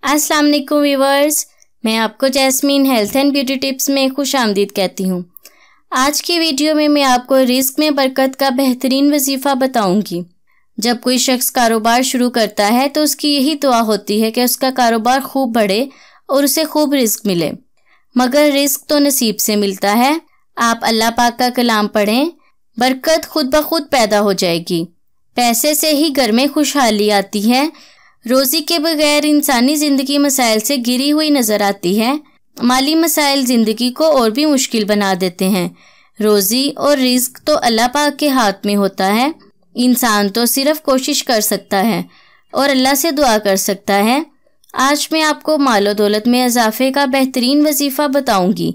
अस्सलाम वालेकुम व्यूअर्स, मैं आपको jasmine health and beauty tips में खुश आमदीद कहती हूँ। आज की वीडियो में मैं आपको रिस्क में बरकत का बेहतरीन वजीफ़ा बताऊंगी। जब कोई शख्स कारोबार शुरू करता है तो उसकी यही दुआ होती है कि उसका कारोबार खूब बढ़े और उसे खूब रिस्क मिले, मगर रिस्क तो नसीब से मिलता है। आप अल्लाह पाक का कलाम पढ़ें, बरकत खुद ब खुद पैदा हो जाएगी। पैसे से ही घर में खुशहाली आती है। रोज़ी के बगैर इंसानी ज़िंदगी मसाइल से घिरी हुई नज़र आती है। माली मसाइल ज़िंदगी को और भी मुश्किल बना देते हैं। रोज़ी और रिस्क तो अल्लाह पाक के हाथ में होता है। इंसान तो सिर्फ कोशिश कर सकता है और अल्लाह से दुआ कर सकता है। आज मैं आपको मालो दौलत में इजाफे का बेहतरीन वजीफ़ा बताऊंगी।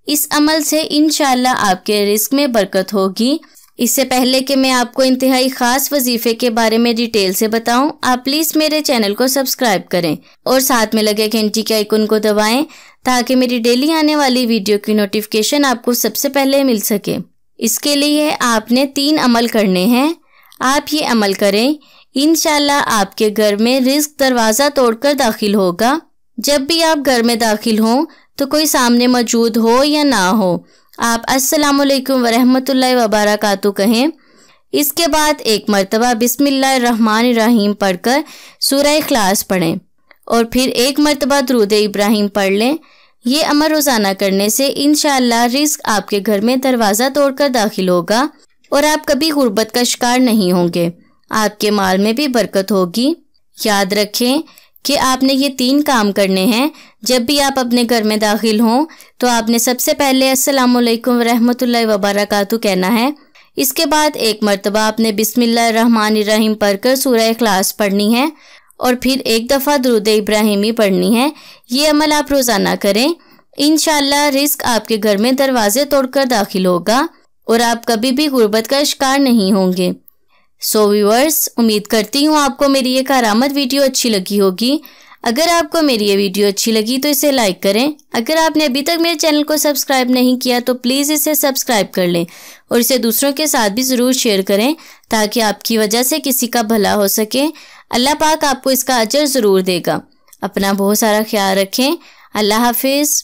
इस अमल से इंशाअल्लाह आपके रिस्क में बरकत होगी। इससे पहले कि मैं आपको इंतहाई ख़ास वजीफ़े के बारे में डिटेल से बताऊं, आप प्लीज़ मेरे चैनल को सब्सक्राइब करें और साथ में लगे घंटी के आइकन को दबाएं ताकि मेरी डेली आने वाली वीडियो की नोटिफिकेशन आपको सबसे पहले मिल सके। इसके लिए आपने 3 अमल करने हैं। आप ये अमल करें, इंशाल्लाह आपके घर में रिस्क दरवाज़ा तोड़कर दाखिल होगा। जब भी आप घर में दाखिल हों तो कोई सामने मौजूद हो या ना हो, आप अस्सलामुअलैकुम वरहमतुल्लाहि वबरकातुहू कहें। इसके बाद एक मरतबा बिस्मिल्लाहिर्रहमानिर्रहीम पढ़कर सूरह इखलास पढ़ें और फिर एक मरतबा दुरूद इब्राहिम पढ़ लें। ये अमल रोज़ाना करने से इंशाअल्लाह रिस्क आपके घर में दरवाज़ा तोड़कर दाखिल होगा और आप कभी गुर्बत का शिकार नहीं होंगे। आपके माल में भी बरकत होगी। याद रखें कि आपने ये 3 काम करने हैं। जब भी आप अपने घर में दाखिल हों तो आपने सबसे पहले अस्सलामुअलैकुम वरहमतुल्लाहि वबरकातुहू कहना है। इसके बाद एक मरतबा आपने बिस्मिल्लाहिर्रहमानिर्रहीम पढ़कर सूरह इखलास पढ़नी है और फिर एक दफ़ा दुरूद इब्राहिमी पढ़नी है। ये अमल आप रोज़ाना करें, इंशाअल्लाह रिस्क आपके घर में दरवाजे तोड़कर दाखिल होगा और आप कभी भी गुर्बत का शिकार नहीं होंगे। सो व्यूअर्स, उम्मीद करती हूँ आपको मेरी ये करामत वीडियो अच्छी लगी होगी। अगर आपको मेरी ये वीडियो अच्छी लगी तो इसे लाइक करें। अगर आपने अभी तक मेरे चैनल को सब्सक्राइब नहीं किया तो प्लीज़ इसे सब्सक्राइब कर लें और इसे दूसरों के साथ भी ज़रूर शेयर करें ताकि आपकी वजह से किसी का भला हो सके। अल्लाह पाक आपको इसका अजर ज़रूर देगा। अपना बहुत सारा ख्याल रखें। अल्लाह हाफिज़।